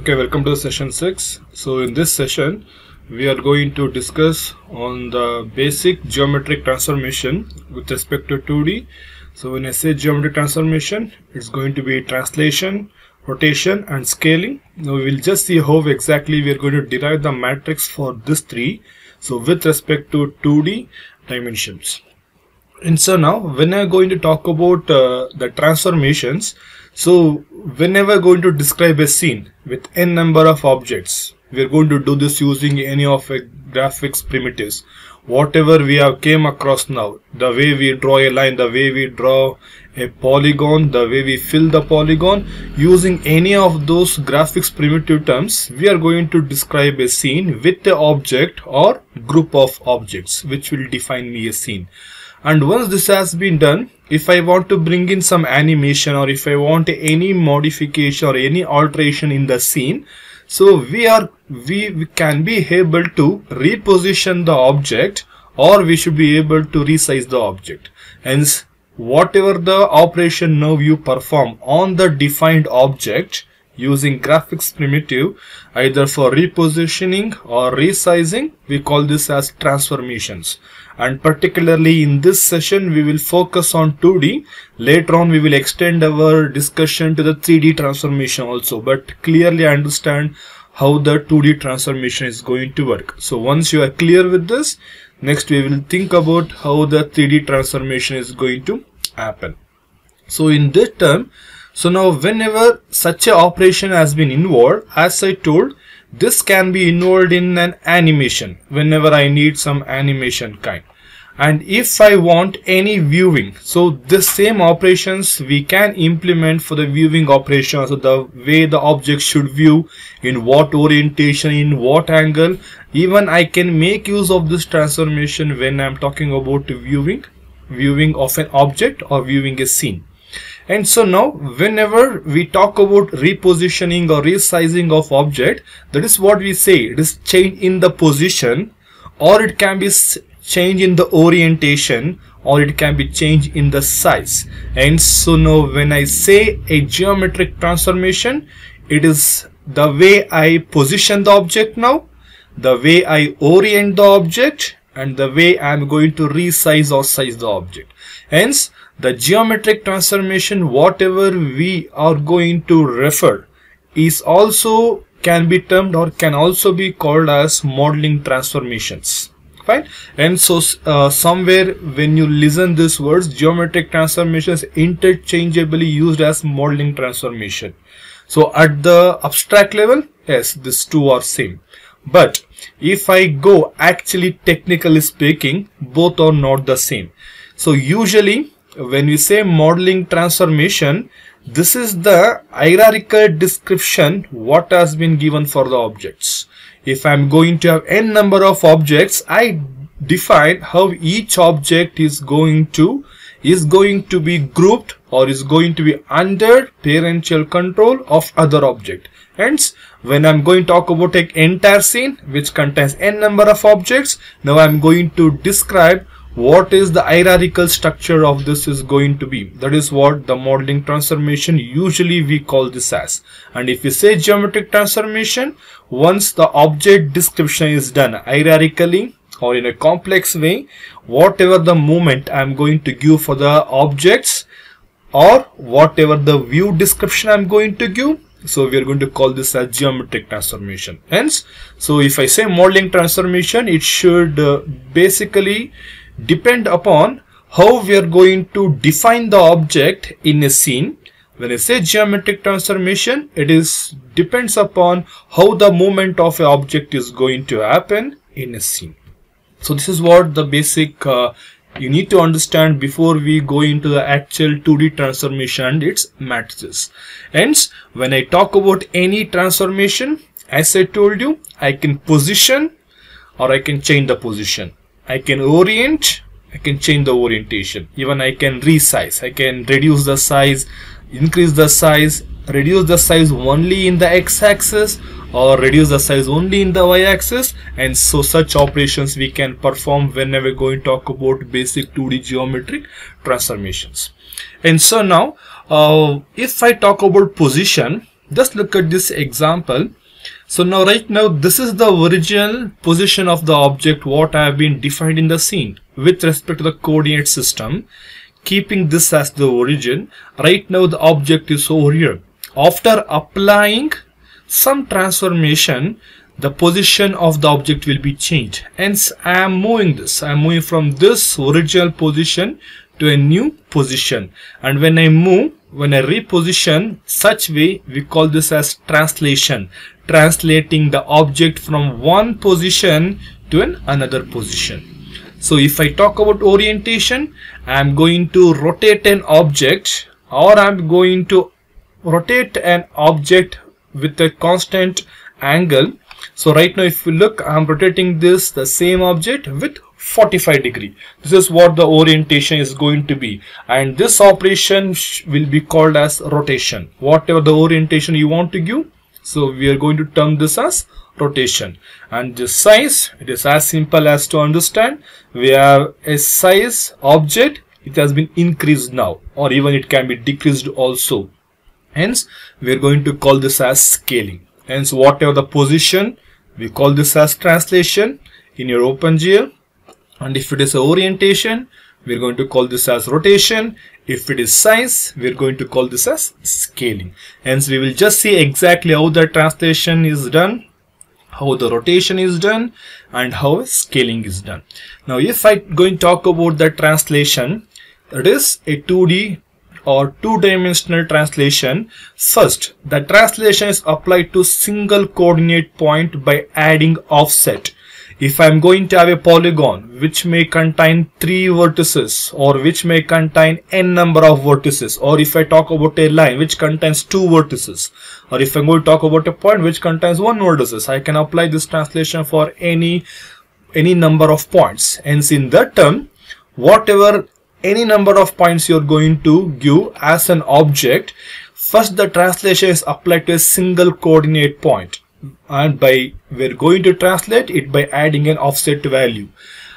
Okay, welcome to session 6. So in this session we are going to discuss on the basic geometric transformation with respect to 2D. So when I say geometric transformation, it's going to be translation, rotation and scaling. Now we will just see how exactly we are going to derive the matrix for this three. So with respect to 2D dimensions. And so now when I'm going to talk about the transformations, so whenever I'm going to describe a scene with n number of objects, we are going to do this using any of a graphics primitives. Whatever we have came across now, the way we draw a line, the way we draw a polygon, the way we fill the polygon, using any of those graphics primitive terms, we are going to describe a scene with the object or group of objects which will define me a scene. And once this has been done, if I want to bring in some animation or if I want any modification or any alteration in the scene, so we can be able to reposition the object, or we should be able to resize the object. Hence, whatever the operation now you perform on the defined object using graphics primitive, either for repositioning or resizing, we call this as transformations. And particularly in this session we will focus on 2D. Later on we will extend our discussion to the 3D transformation also, but clearly understand how the 2D transformation is going to work. So once you are clear with this, next we will think about how the 3D transformation is going to happen. So in this term, so now whenever such a operation has been involved, as I told, this can be involved in an animation whenever I need some animation kind. And if I want any viewing, so the same operations we can implement for the viewing operation. So the way the object should view, in what orientation, in what angle, even I can make use of this transformation when I'm talking about viewing of an object or viewing a scene. And so now whenever we talk about repositioning or resizing of object, that is what we say, it is change in the position, or it can be change in the orientation, or it can be change in the size. And so now when I say a geometric transformation, it is the way I position the object now, the way I orient the object, and the way I am going to resize or size the object. Hence the geometric transformation, whatever we are going to refer, is also can be termed or can also be called as modeling transformations. Fine. And so somewhere when you listen these words, geometric transformations interchangeably used as modeling transformation. So at the abstract level, yes, these two are same. But if I go actually technically speaking, both are not the same. So usually when we say modeling transformation, this is the hierarchical description what has been given for the objects. If I'm going to have n number of objects, I define how each object is going to be grouped or is going to be under parental control of other object. Hence, when I'm going to talk about an entire scene which contains n number of objects, now I'm going to describe what is the hierarchical structure of this is going to be. That is what the modeling transformation usually we call this as. And if you say geometric transformation, once the object description is done hierarchically or in a complex way, whatever the movement I am going to give for the objects or whatever the view description I am going to give, so we are going to call this as geometric transformation. Hence, so if I say modeling transformation, it should basically depend upon how we are going to define the object in a scene. When I say geometric transformation, it depends upon how the movement of an object is going to happen in a scene. So this is what the basic you need to understand before we go into the actual 2D transformation and its matrices. Hence, when I talk about any transformation, as I told you, I can position or I can change the position. I can orient, I can change the orientation. Even I can resize. I can reduce the size, increase the size, reduce the size only in the x-axis or reduce the size only in the y-axis. And so such operations we can perform whenever we're going to talk about basic 2D geometric transformations. And so now if I talk about position, Just look at this example. So now right now this is the original position of the object what I have been defined in the scene with respect to the coordinate system. Keeping this as the origin, right now the object is over here. After applying some transformation, the position of the object will be changed. Hence I am moving this. I am moving from this original position to a new position. And when I move, when I reposition such way, we call this as translation. Translating the object from one position to another position. So if I talk about orientation, I am going to rotate an object, or I am going to rotate an object with a constant angle. So right now if you look, I am rotating this, the same object with 45 degree. This is what the orientation is going to be, and this operation will be called as rotation. Whatever the orientation you want to give, so we are going to term this as rotation. And the size, it is as simple as to understand. We have a size object, it has been increased now, or even it can be decreased also. Hence we are going to call this as scaling. Hence whatever the position, we call this as translation in your OpenGL. And if it is orientation, we are going to call this as rotation. If it is size, we are going to call this as scaling. Hence we will just see exactly how the translation is done, how the rotation is done, and how scaling is done. Now if I going to talk about the translation, that is a 2D or two-dimensional translation. First, the translation is applied to single coordinate point by adding offset. If I am going to have a polygon which may contain 3 vertices, or which may contain n number of vertices, or if I talk about a line which contains 2 vertices, or if I am going to talk about a point which contains 1 vertices, I can apply this translation for any number of points. Hence in that term, whatever any number of points you are going to give as an object, first the translation is applied to a single coordinate point, and we are going to translate it by adding an offset value.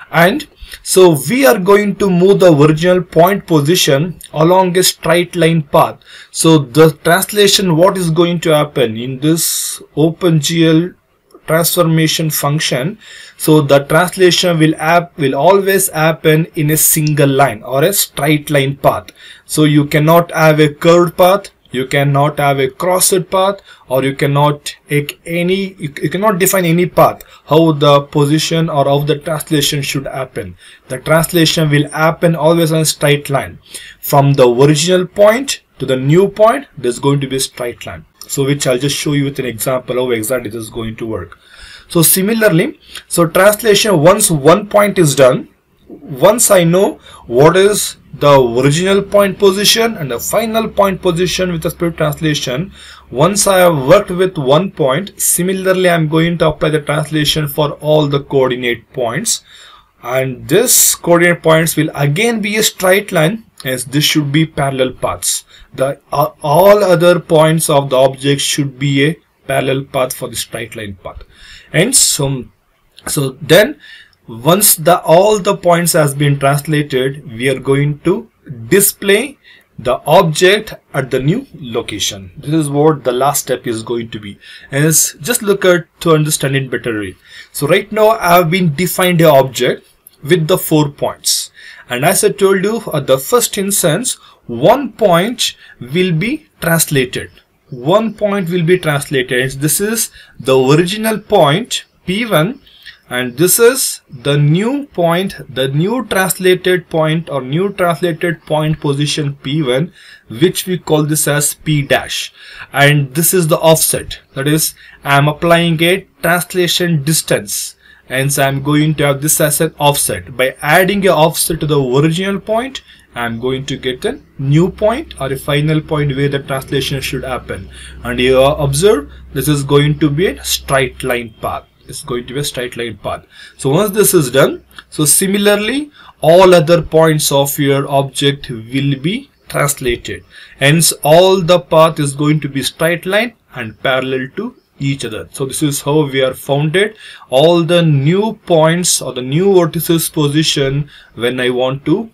And so we are going to move the original point position along a straight line path. So the translation, what is going to happen in this OpenGL transformation function, so the translation will always happen in a single line or a straight line path. So you cannot have a curved path, you cannot have a crossed path, or you cannot take any, you cannot define any path how the position or how the translation should happen. The translation will happen always on a straight line. From the original point to the new point, there's going to be a straight line. So which I'll just show you with an example how exactly this is going to work. So similarly, so translation, once one point is done, once I know what is the original point position and the final point position with respect to translation, once I have worked with one point, similarly I'm going to apply the translation for all the coordinate points, and this coordinate points will again be a straight line, as this should be parallel paths. The all other points of the object should be a parallel path for the straight line path. And so then once all the points has been translated, we are going to display the object at the new location. This is what the last step is going to be. And just look at to understand it better. So right now I have been defined an object with the 4 points. And as I told you at the first instance, one point will be translated. One point will be translated. This is the original point P1, and this is the new point, the new translated point or new translated point position P1, which we call this as P dash. And this is the offset. That is, I am applying a translation distance. Hence I am going to have this as an offset. By adding an offset to the original point, I am going to get a new point or a final point where the translation should happen. And you observe, this is going to be a straight line path. It's going to be a straight line path. So once this is done, so similarly all other points of your object will be translated. Hence all the path is going to be straight line and parallel to each other. So this is how we are founded all the new points or the new vertices position when I want to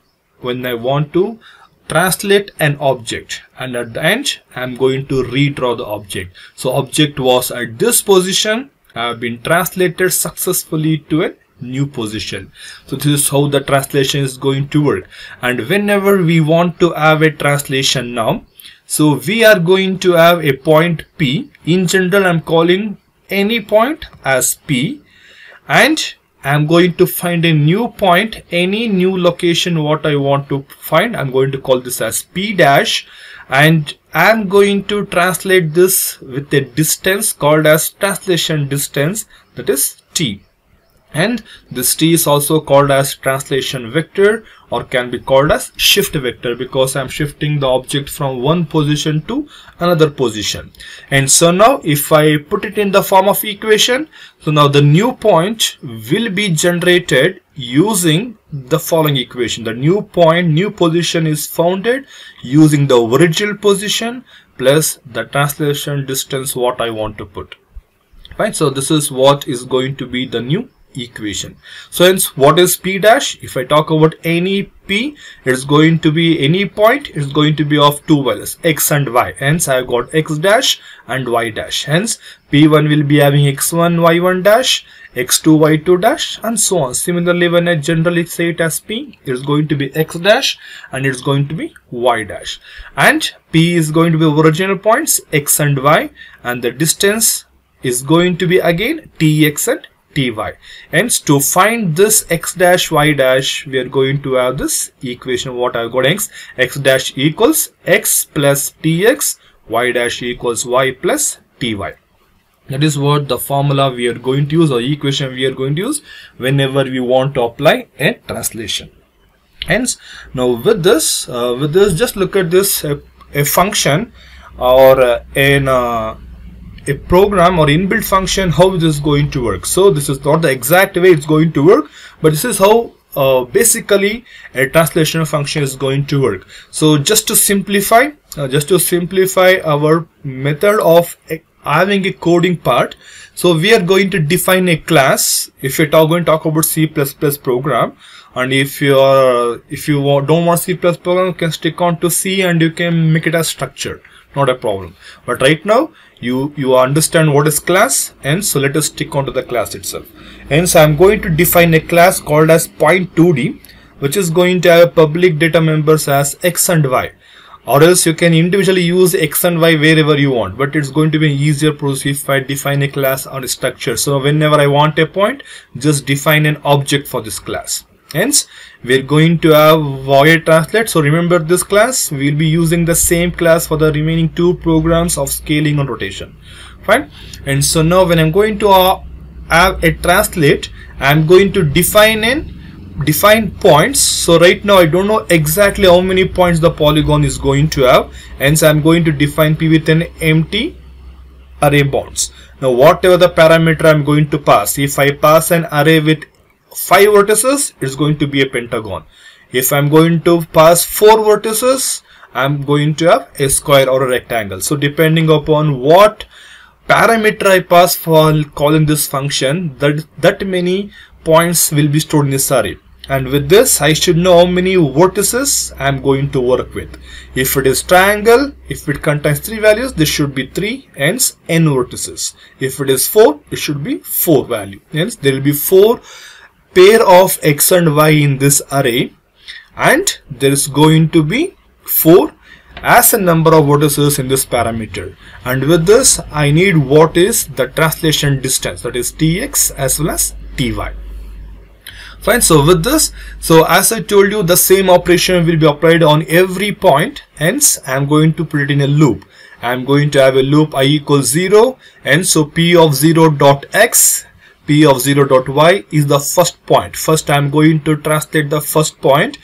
translate an object, and at the end I'm going to redraw the object. So object was at this position, have been translated successfully to a new position. So this is how the translation is going to work. And whenever we want to have a translation now, so we are going to have a point P. In general, I'm calling any point as P, and I'm going to find a new point, any new location what I want to find. I'm going to call this as P dash, and I'm going to translate this with a distance called as translation distance, that is T. And this T is also called as translation vector, or can be called as shift vector, because I'm shifting the object from one position to another position. And so now if I put it in the form of equation, so now the new point will be generated using the following equation. The new point, new position is founded using the original position plus the translation distance what I want to put. Right, so this is what is going to be the new equation. So hence, what is P dash? If I talk about any P, it's going to be any point, it's going to be of two values, x and y. Hence I've got x dash and y dash. Hence P1 will be having x1 y1 dash, x2 y2 dash, and so on. Similarly, when I generally say it as P, it's going to be x dash and it's going to be y dash. And P is going to be original points x and y, and the distance is going to be again tx and ty. Hence, to find this x dash y dash, we are going to have this equation what I've got, x dash equals x plus tx, y dash equals y plus ty. That is what the formula we are going to use, or equation we are going to use whenever we want to apply a translation. Hence, now with this just look at this, a function or a program or inbuilt function, how this is going to work. So this is not the exact way it's going to work, but this is how basically a translation function is going to work. So just to simplify our method of having a coding part, so we are going to define a class. If you're going to talk about C++ program, and if you don't want C++ program, you can stick on to C and you can make it as structured, not a problem. But right now you understand what is class, and so let us stick on to the class itself. Hence I'm going to define a class called as point2d, which is going to have public data members as x and y, or else you can individually use x and y wherever you want, but it's going to be an easier process if I define a class or a structure. So whenever I want a point, just define an object for this class. Hence we're going to have void translate. So remember this class, we'll be using the same class for the remaining two programs of scaling and rotation. Fine. And so now when I'm going to have a translate, I'm going to define points. So right now I don't know exactly how many points the polygon is going to have, hence I'm going to define P with an empty array bounds. Now whatever the parameter I'm going to pass, if I pass an array with 5 vertices, it's going to be a pentagon. If I'm going to pass 4 vertices, I'm going to have a square or a rectangle. So depending upon what parameter I pass for calling this function, that many points will be stored in this array. And with this, I should know how many vertices I'm going to work with. If it is triangle, if it contains 3 values, this should be 3, hence n vertices. If it is 4, it should be 4 value. Hence there will be 4 pair of x and y in this array, and there is going to be 4 as a number of vertices in this parameter. And with this, I need what is the translation distance, that is tx as well as ty. Fine. So with this, so as I told you, the same operation will be applied on every point. Hence I am going to put it in a loop. I am going to have a loop I equals 0, and so p of 0 dot x, p of 0 dot y is the first point. First I am going to translate the first point,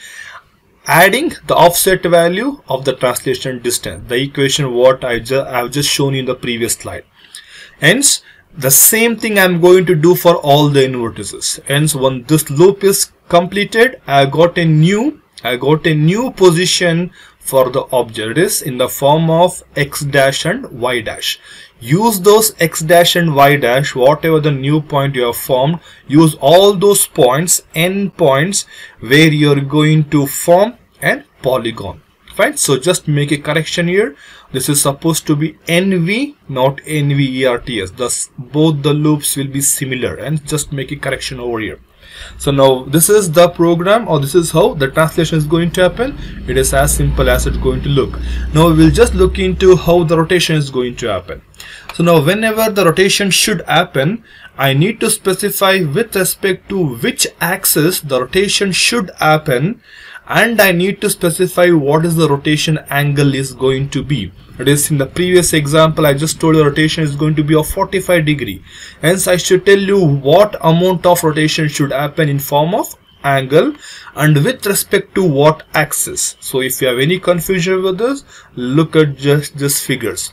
adding the offset value of the translation distance, the equation what I have just shown you in the previous slide. Hence the same thing I am going to do for all the n vertices. Hence when this loop is completed, I got a new position for the object. It is in the form of x dash and y dash. Use those x dash and y dash, whatever the new point you have formed, use all those points, n points, where you are going to form a polygon. Fine, so just make a correction here. This is supposed to be NV, not NVERTS. Thus both the loops will be similar, and just make a correction over here. So now this is the program, or this is how the translation is going to happen. It is as simple as it's going to look. Now we will just look into how the rotation is going to happen. So now whenever the rotation should happen, I need to specify with respect to which axis the rotation should happen, and I need to specify what is the rotation angle is going to be. It is in the previous example I just told you the rotation is going to be of 45 degree. Hence I should tell you what amount of rotation should happen in form of angle and with respect to what axis. So if you have any confusion with this, look at just these figures.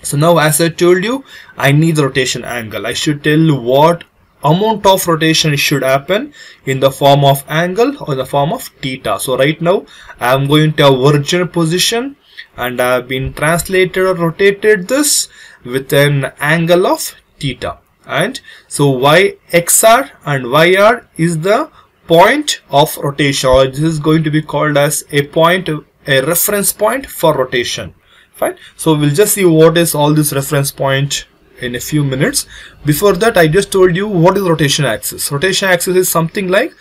So now as I told you, I need the rotation angle. I should tell you what amount of rotation should happen in the form of angle or the form of theta. So right now I am going to have original position, and I have been translated or rotated this with an angle of theta. And so YXR and YR is the point of rotation, or this is going to be called as a point, a reference point for rotation. Fine. So we'll just see what is all this reference point in a few minutes. Before that, I just told you what is rotation axis. Rotation axis is something like,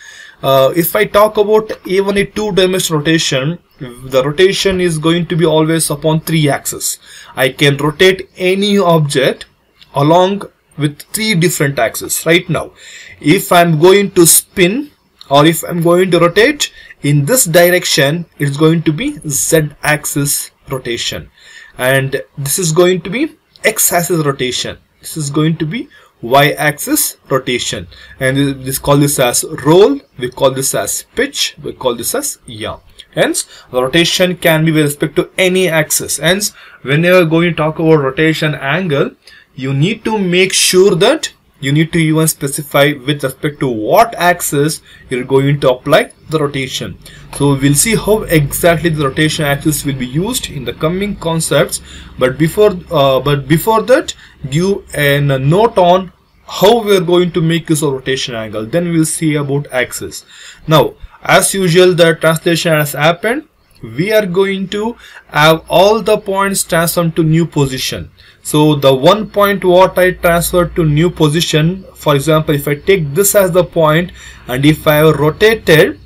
if I talk about even a two-dimensional rotation, the rotation is going to be always upon three axes. I can rotate any object along with three different axes. Right now, if I'm going to spin or if I'm going to rotate in this direction, it's going to be Z-axis rotation, and this is going to be X-axis rotation. This is going to be Y-axis rotation, and this call this as roll, we call this as pitch, we call this as yaw. Hence the rotation can be with respect to any axis. Hence when you are going to talk about rotation angle, you need to make sure that you need to even specify with respect to what axis you're going to apply the rotation. So we'll see how exactly the rotation axis will be used in the coming concepts, but before that, give a note on how we are going to make use of rotation angle. Then we'll see about axis. Now as usual, the translation has happened. We are going to have all the points transformed to new position. So the one point what I transferred to new position, for example, if I take this as the point and if I have rotated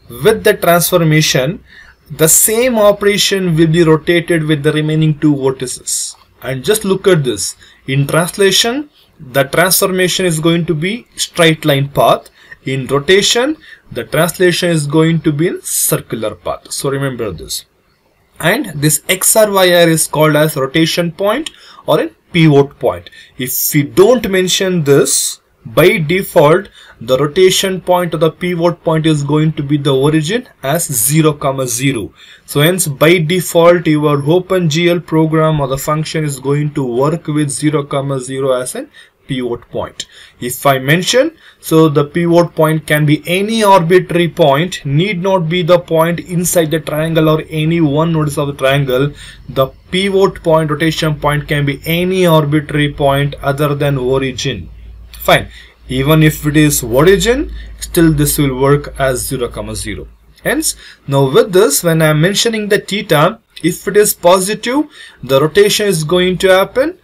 with the transformation, the same operation will be rotated with the remaining two vertices. And just look at this. In translation, the transformation is going to be straight line path. In rotation, the translation is going to be in circular path. So remember this. And this XRYR is called as rotation point or a pivot point. If we don't mention this, by default the rotation point or the pivot point is going to be the origin as 0, 0. So hence by default your OpenGL program or the function is going to work with 0, 0 as a pivot point. If I mention, so the pivot point can be any arbitrary point, need not be the point inside the triangle or any one node of the triangle. The pivot point, rotation point can be any arbitrary point other than origin. Fine. Even if it is origin, still this will work as 0, 0. Hence, now with this, when I am mentioning the theta, if it is positive, the rotation is going to happen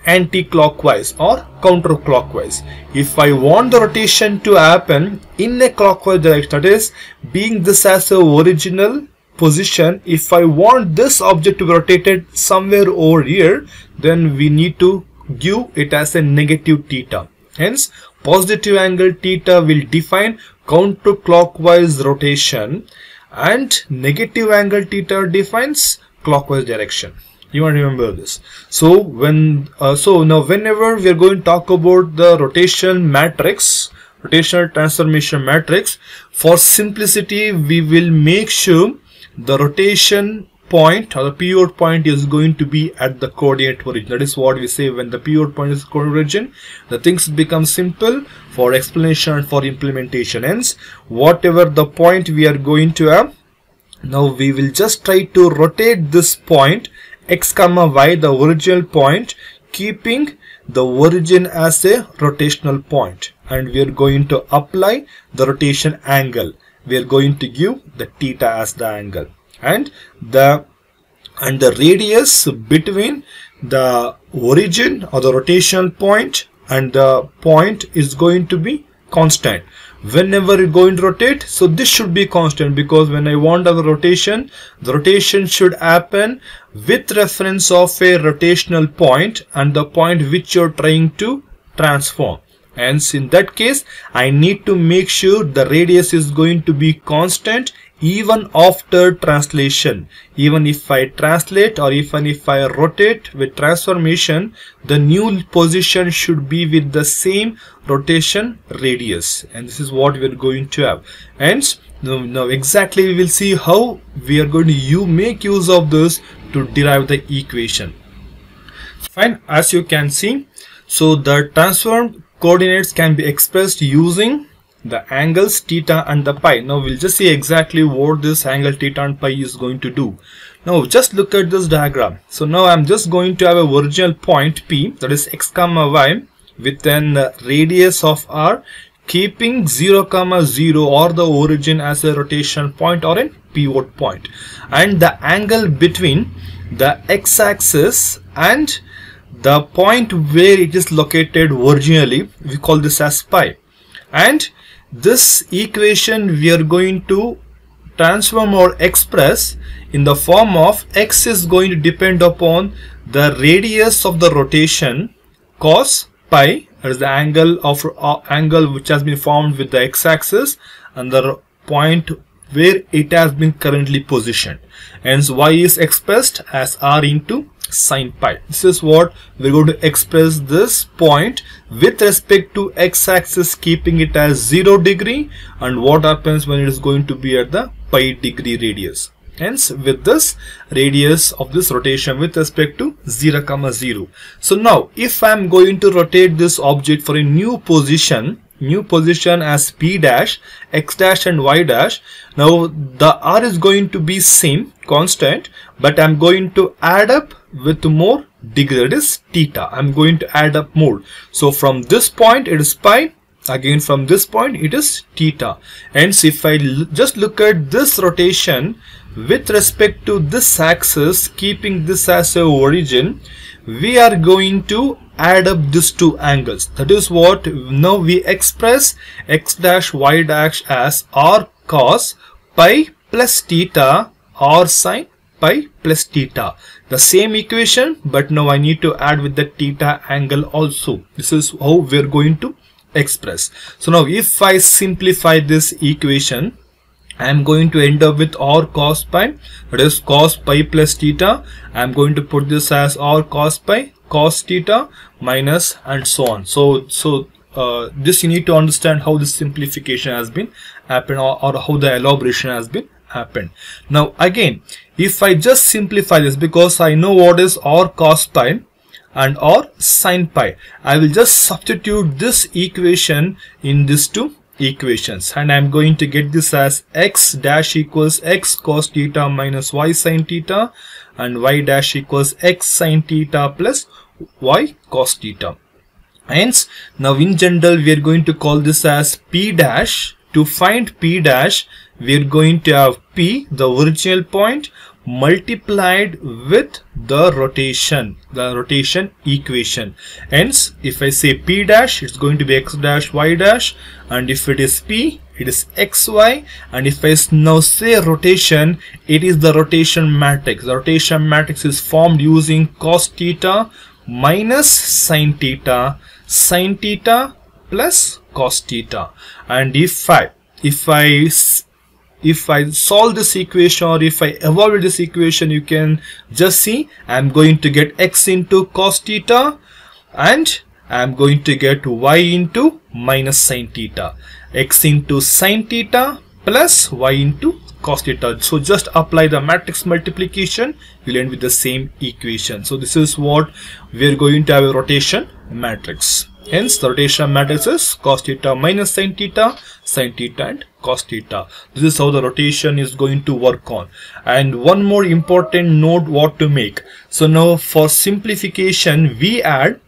anti-clockwise or counterclockwise. If I want the rotation to happen in a clockwise direction, that is being this as a original position, if I want this object to be rotated somewhere over here, then we need to give it as a negative theta. Hence positive angle theta will define counterclockwise rotation and negative angle theta defines clockwise direction. You want to remember this. So now whenever we are going to talk about the rotation matrix, rotational transformation matrix, for simplicity we will make sure the rotation point or the pivot point is going to be at the coordinate origin. That is what we say when the pivot point is coordinate origin, the things become simple for explanation and for implementation. Hence whatever the point we are going to have, now we will just try to rotate this point x comma y, the original point, keeping the origin as a rotational point, and we are going to apply the rotation angle. We are going to give the theta as the angle. and the radius between the origin or the rotational point and the point is going to be constant whenever you're going to rotate. So this should be constant, because when I want the rotation should happen with reference of a rotational point and the point which you're trying to transform. Hence, in that case, I need to make sure the radius is going to be constant even after translation. Even if I translate or even if I rotate with transformation, the new position should be with the same rotation radius, and this is what we are going to have. Hence, now exactly we will see how we are going to make use of this to derive the equation. Fine, as you can see, so the transformed coordinates can be expressed using the angles theta and the pi. Now we'll just see exactly what this angle theta and pi is going to do. Now just look at this diagram. So now I'm just going to have a original point P, that is x comma y, with an radius of r, keeping 0 comma 0 or the origin as a rotation point or a pivot point, and the angle between the x-axis and the point where it is located originally, we call this as pi. And this equation we are going to transform or express in the form of x is going to depend upon the radius of the rotation cos pi, that is the angle which has been formed with the x-axis, and the point where it has been currently positioned. Hence y is expressed as r into sin pi. This is what we're going to express this point with respect to x-axis, keeping it as 0 degree, and what happens when it is going to be at the pi degree radius. Hence, with this radius of this rotation with respect to 0 comma 0. So now if I'm going to rotate this object for a new position as p dash, x dash and y dash, now the r is going to be same constant, but I'm going to add up with more degree, that is theta. I'm going to add up more. So from this point it is pi, again from this point it is theta. Hence, if I just look at this rotation with respect to this axis, keeping this as a origin, we are going to add up these two angles. That is what now we express x dash y dash as r cos pi plus theta, r sin pi plus theta. The same equation, but now I need to add with the theta angle also. This is how we are going to express. So now if I simplify this equation, I am going to end up with r cos pi, that is cos pi plus theta. I am going to put this as r cos pi cos theta minus and so on. So this you need to understand how this simplification has been happened, or how the elaboration has been happened. Now again, if I just simplify this, because I know what is r cos pi and r sin pi, I will just substitute this equation in these two equations, and I'm going to get this as x dash equals x cos theta minus y sin theta, and y dash equals x sin theta plus y cos theta. Hence, now in general we are going to call this as p dash. To find p dash, we are going to have p, the original point, multiplied with the rotation equation. Hence, if I say p dash, it's going to be x dash y dash, and if it is p, it is xy, and if I now say rotation, it is the rotation matrix. The rotation matrix is formed using cos theta minus sin theta plus cos theta. And if I solve this equation, or if I evaluate this equation, you can just see I'm going to get x into cos theta, and I'm going to get y into minus sin theta, x into sin theta plus y into cos theta. So just apply the matrix multiplication, you'll end with the same equation. So this is what we are going to have, a rotation matrix. Hence, the rotation matrix is cos theta minus sin theta and cos theta. This is how the rotation is going to work on. And one more important note what to make. So now for simplification, we add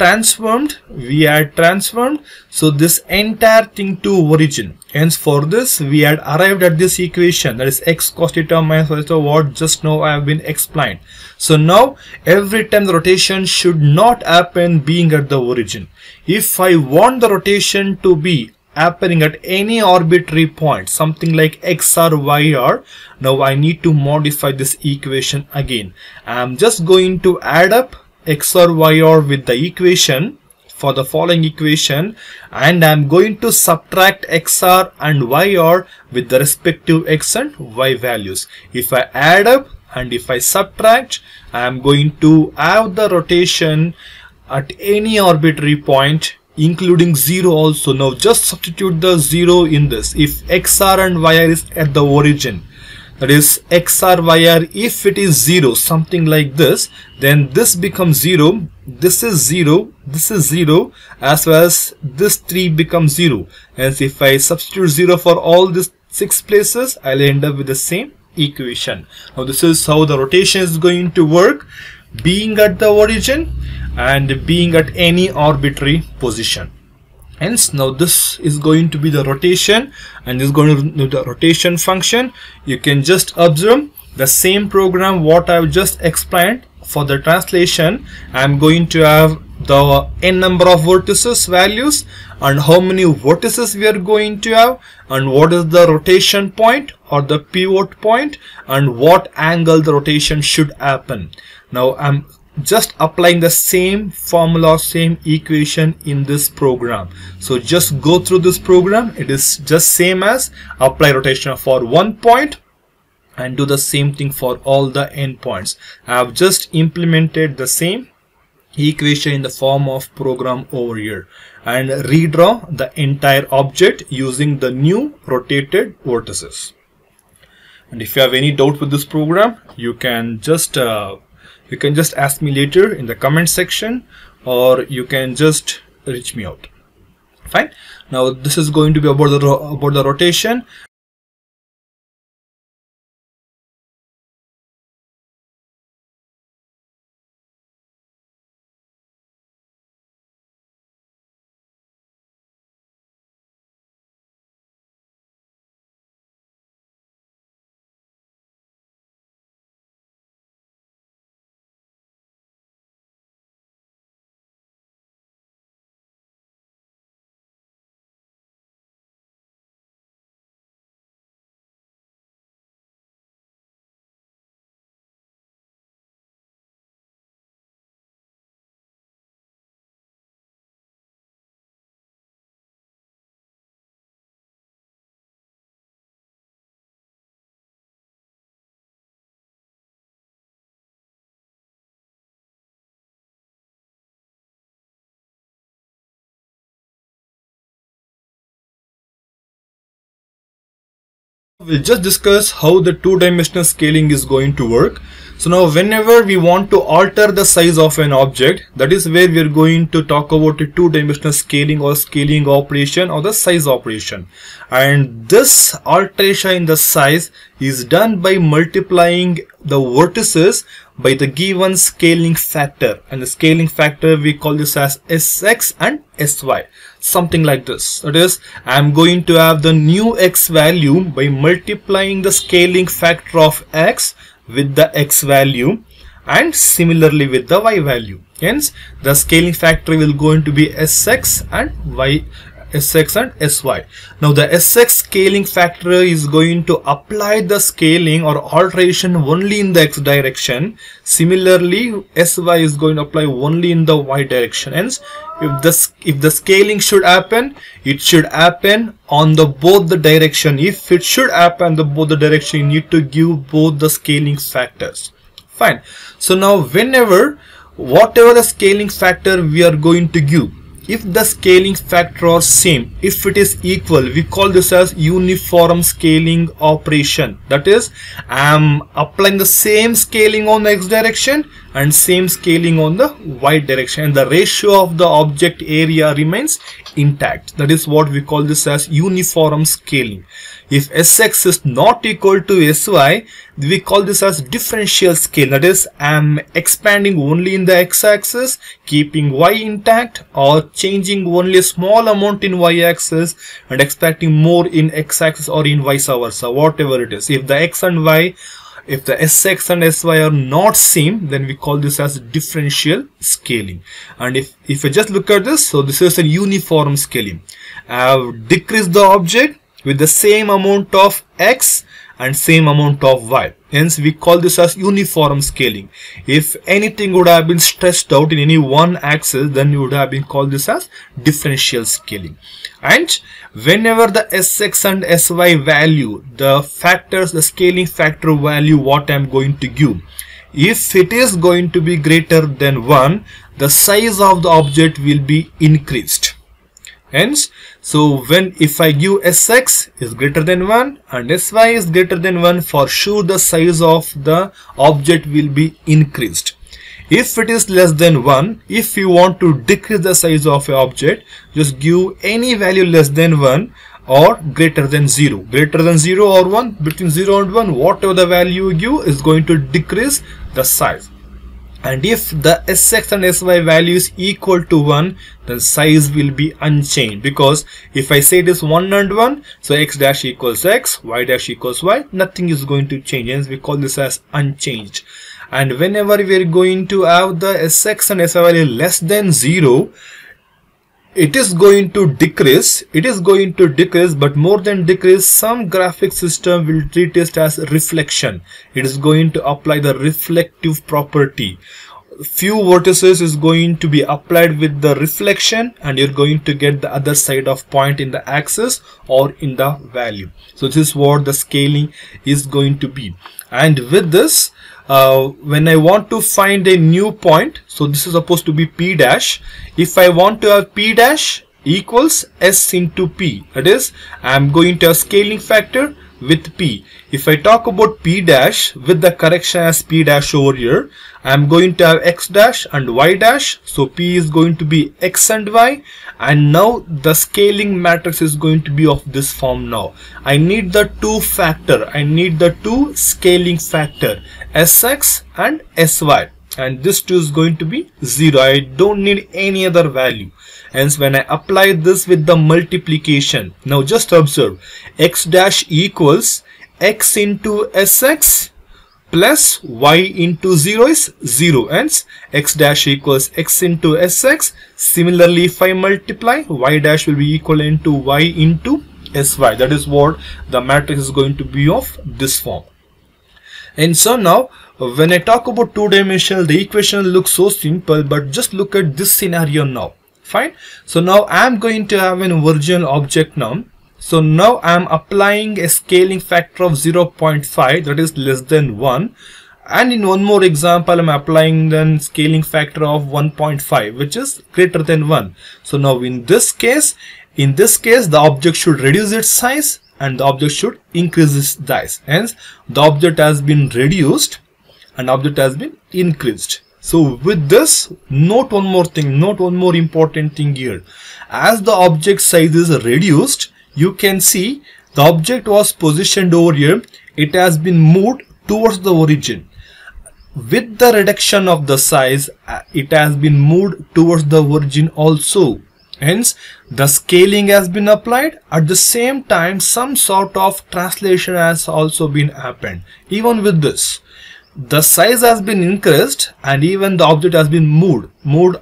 transformed, so this entire thing to origin. Hence for this we had arrived at this equation, that is x cos theta minus y theta, what just now I have been explained. So now every time the rotation should not happen being at the origin. If I want the rotation to be happening at any arbitrary point, something like x or y or, now I need to modify this equation again. I am just going to add up x or y or with the equation for the following equation, and I am going to subtract xr and yr with the respective x and y values. If I add up and if I subtract, I am going to have the rotation at any arbitrary point including 0 also. Now just substitute the 0 in this. If xr and yr is at the origin, that is xr yr, if it is 0, something like this, then this becomes 0, this is 0, this is 0, as well as this 3 becomes 0. Hence if I substitute 0 for all these 6 places, I'll end up with the same equation. Now this is how the rotation is going to work, being at the origin and being at any arbitrary position. Hence now this is going to be the rotation, and this is going to do the rotation function. You can just observe the same program what I have just explained. For the translation, I am going to have the n number of vertices values and how many vertices we are going to have, and what is the rotation point or the pivot point, and what angle the rotation should happen. Now I'm just applying the same formula, same equation in this program. So just go through this program. It is just same as apply rotation for one point and do the same thing for all the n points. I have just implemented the same equation in the form of program over here and redraw the entire object using the new rotated vertices. And if you have any doubt with this program, you can just ask me later in the comment section, or you can just reach me out. Fine. Now this is going to be about the rotation. We'll just discuss how the two-dimensional scaling is going to work. So now whenever we want to alter the size of an object, that is where we are going to talk about a two-dimensional scaling or scaling operation or the size operation. And this alteration in the size is done by multiplying the vertices by the given scaling factor, and the scaling factor we call this as Sx and Sy, something like this. That is, I am going to have the new x value by multiplying the scaling factor of x with the x value and similarly with the y value. Hence the scaling factor will going to be Sx and Sy. Now the Sx scaling factor is going to apply the scaling or alteration only in the x direction. Similarly, Sy is going to apply only in the y direction. Hence, if the scaling should happen, it should happen on the both the direction. If it should happen the both the direction, you need to give both the scaling factors. Fine. So now whatever the scaling factor we are going to give, if the scaling factor are same, if it is equal, we call this as uniform scaling operation. That is, I am applying the same scaling on the x direction and same scaling on the y direction, and the ratio of the object area remains intact. That is what we call this as uniform scaling. If Sx is not equal to Sy, we call this as differential scale. That is, I am expanding only in the x-axis, keeping y intact, or changing only a small amount in y-axis and expecting more in x-axis, or in vice versa, whatever it is. If the x and y, if the Sx and Sy are not same, then we call this as differential scaling. And if I just look at this, so this is a uniform scaling. I have decreased the object with the same amount of x and same amount of y. Hence we call this as uniform scaling. If anything would have been stretched out in any one axis, then you would have been called this as differential scaling. And whenever the Sx and Sy value, the factors, the scaling factor value what I am going to give, if it is going to be greater than 1, the size of the object will be increased. Hence, so if I give Sx is greater than 1 and Sy is greater than 1, for sure the size of the object will be increased. If it is less than 1, if you want to decrease the size of an object, just give any value less than 1 or greater than 0. Greater than 0 or 1, between 0 and 1, whatever the value you give is going to decrease the size. And if the Sx and Sy value is equal to 1, then size will be unchanged, because if I say it is 1 and 1, so x dash equals x, y dash equals y, nothing is going to change. Hence we call this as unchanged. And whenever we are going to have the Sx and Sy value less than 0, it is going to decrease. It is going to decrease, but more than decrease, some graphic system will treat it as reflection. It is going to apply the reflective property. Few vertices is going to be applied with the reflection, and you're going to get the other side of point in the axis or in the value. So this is what the scaling is going to be. And with this, when I want to find a new point, so this is supposed to be p dash. If I want to have p dash equals s into p, that is, I am going to have scaling factor with p. If I talk about p dash with the correction as p dash over here, I am going to have x dash and y dash. So p is going to be x and y, and now the scaling matrix is going to be of this form. Now I need the two factor, I need the two scaling factor, Sx and Sy, and this 2 is going to be 0. I don't need any other value. Hence when I apply this with the multiplication, now just observe, x dash equals x into Sx plus y into 0 is 0. Hence x dash equals x into Sx. Similarly, if I multiply, y dash will be equivalent to y into Sy. That is what the matrix is going to be of this form. And so now when I talk about two-dimensional, the equation looks so simple, but just look at this scenario now. Fine. So now I am going to have an original object now. So now I am applying a scaling factor of 0.5, that is less than 1. And in one more example, I am applying then scaling factor of 1.5, which is greater than 1. So now in this case, the object should reduce its size and the object should increase its size. Hence, the object has been reduced and object has been increased. So with this, note one more thing, note one more important thing here. As the object size is reduced, you can see the object was positioned over here. It has been moved towards the origin. With the reduction of the size, it has been moved towards the origin also. Hence, the scaling has been applied. At the same time, some sort of translation has also been happened. Even with this, the size has been increased and even the object has been moved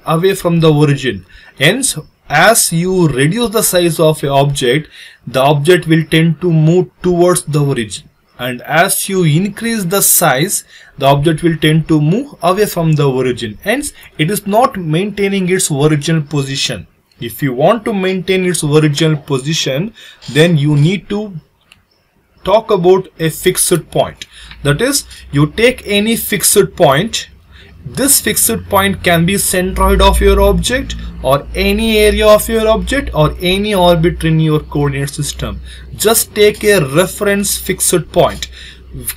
away from the origin. Hence, as you reduce the size of your object, the object will tend to move towards the origin. And as you increase the size, the object will tend to move away from the origin. Hence, it is not maintaining its original position. If you want to maintain its original position, then you need to talk about a fixed point. That is, you take any fixed point. This fixed point can be centroid of your object or any area of your object or any orbit in your coordinate system. Just take a reference fixed point.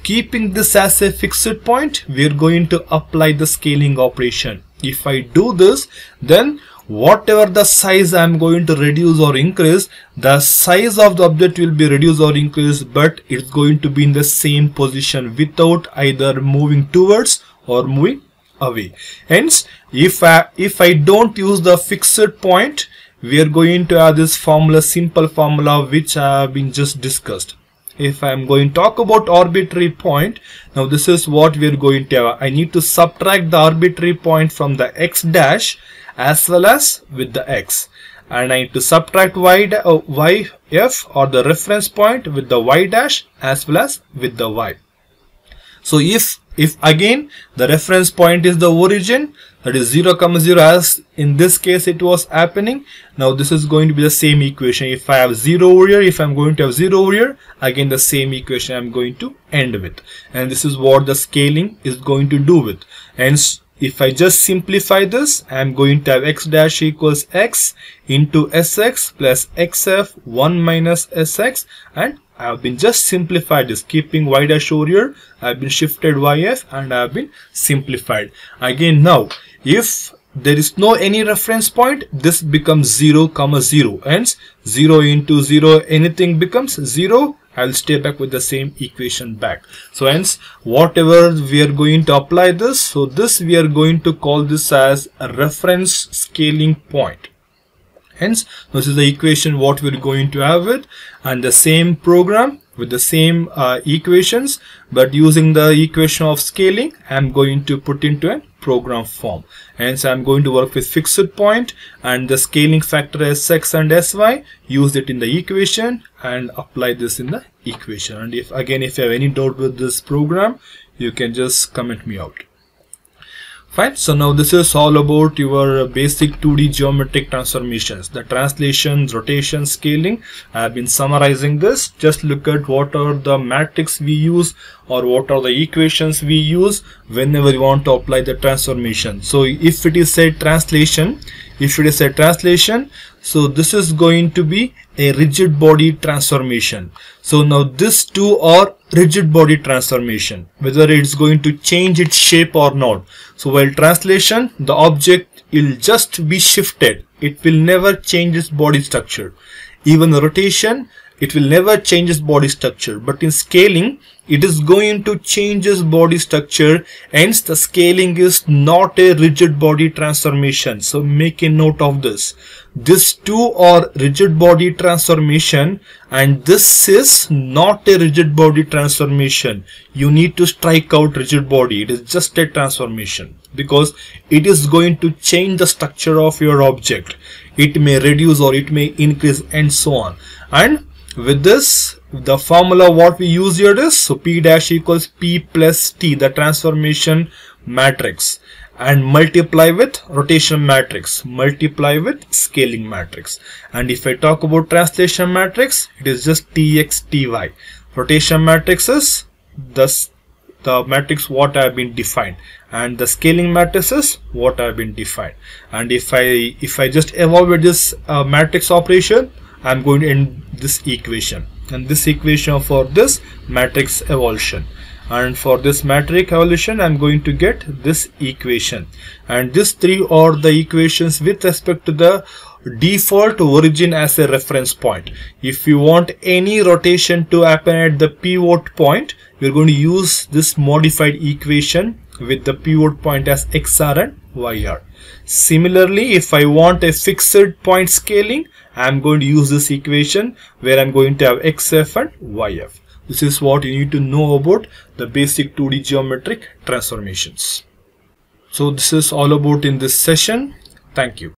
keeping this as a fixed point, we are going to apply the scaling operation. If I do this, then whatever the size I am going to reduce or increase, the size of the object will be reduced or increased, but it's going to be in the same position without either moving towards or moving away. Hence, if I don't use the fixed point, we are going to have this formula, simple formula, which I have been just discussed. If I am going to talk about arbitrary point, now this is what we are going to have. I need to subtract the arbitrary point from the x dash as well as with the x, and I need to subtract yf or the reference point with the y dash as well as with the y. So if again the reference point is the origin, that is 0, 0, as in this case it was happening. Now this is going to be the same equation. If I have 0 over here, if I'm going to have 0 over here, again the same equation I'm going to end with. And this is what the scaling is going to do with. And if I just simplify this, I'm going to have x dash equals x into sx plus xf 1 minus sx, and I have been just simplified this, keeping y dash over here. I have been shifted yf and I have been simplified. Again, now if there is no any reference point, this becomes 0, 0. Hence 0 into 0, anything becomes 0. I will stay back with the same equation back. So hence whatever we are going to apply this, so this we are going to call this as a reference scaling point. Hence this is the equation what we are going to have it, and the same program with the same equations, but using the equation of scaling I am going to put into a program form. Hence I am going to work with fixed point and the scaling factor sx and sy, use it in the equation and apply this in the equation. And if you have any doubt with this program, you can just comment me out. Fine. So now this is all about your basic 2D geometric transformations, the translation, rotation, scaling. I have been summarizing this. Just look at what are the matrix we use or what are the equations we use whenever you want to apply the transformation. So if it is a translation, so this is going to be a rigid body transformation. So now these two are rigid body transformation, whether it's going to change its shape or not. So while translation, the object will just be shifted. It will never change its body structure. Even rotation, it will never change its body structure. But in scaling, it is going to change its body structure. Hence the scaling is not a rigid body transformation. So make a note of this. These two are rigid body transformation and this is not a rigid body transformation. You need to strike out rigid body. It is just a transformation because it is going to change the structure of your object. It may reduce or it may increase and so on. And with this, the formula what we use here is, so P dash equals P plus T, the transformation matrix, and multiply with rotation matrix, multiply with scaling matrix. And if I talk about translation matrix, it is just Tx Ty. Rotation matrix is the matrix what I have been defined, and the scaling matrix is what I have been defined. And if I just evaluate this matrix operation, I am going to end this equation, and this equation for this matrix evolution, and for this matrix evolution I am going to get this equation. And these three are the equations with respect to the default origin as a reference point. If you want any rotation to happen at the pivot point, we are going to use this modified equation with the pivot point as xr and yr. Similarly, if I want a fixed point scaling, I am going to use this equation where I am going to have xf and yf. This is what you need to know about the basic 2D geometric transformations. So this is all about in this session. Thank you.